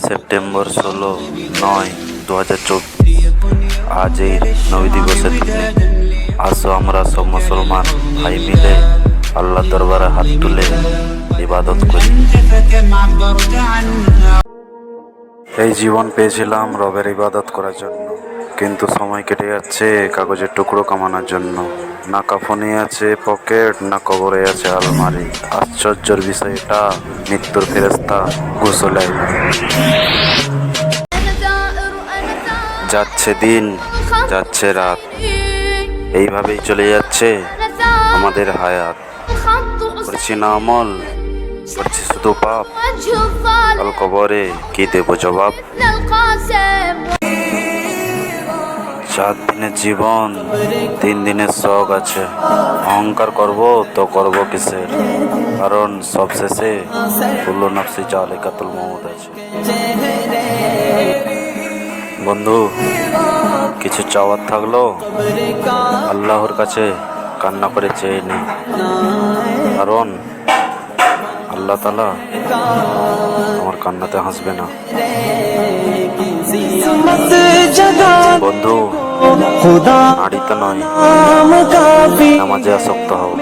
September 16/9/2024। আজ এই নবী দিবসের দিনে আসো আমরা সব মুসলমান ভাই মিলে আল্লাহ দরবারে হাত তুলে ইবাদত করি। এই জীবন পেয়েছিলাম রবের ইবাদত করার জন্য, কিন্তু সময় কেটে যাচ্ছে কাগজের টুকরো কামানোর জন্য। না কাফনে আছে পকেট, না কবরে আছে আলমারি। আশ্চর্যের বিষয় এটা, মৃত্যুর ফেরেশতা ঘুষও নেয়। যাচ্ছে দিন, যাচ্ছে রাত, এইভাবেই চলে যাচ্ছে আমাদের হায়াত। করছি না আমল, করছি শুধু পাপ, কাল কবরে কি দেব জবাব। 4 দিনের জীবন, 3 দিনের শখ আছে। অহংকার করব তো করব কিসের, কারণ সব শেষে কুল্লু নাফসি জালিকাতুল মউত আছে। বন্ধু, কিছু চাওয়ার থাকলো আল্লাহর কাছে কান্না করে চেয়ে নি, কারণ আল্লাহ তাআলা আমার কান্নাতে হাসবে না। বন্ধু, নারীতে নয়, নামাজে আসক্ত হও।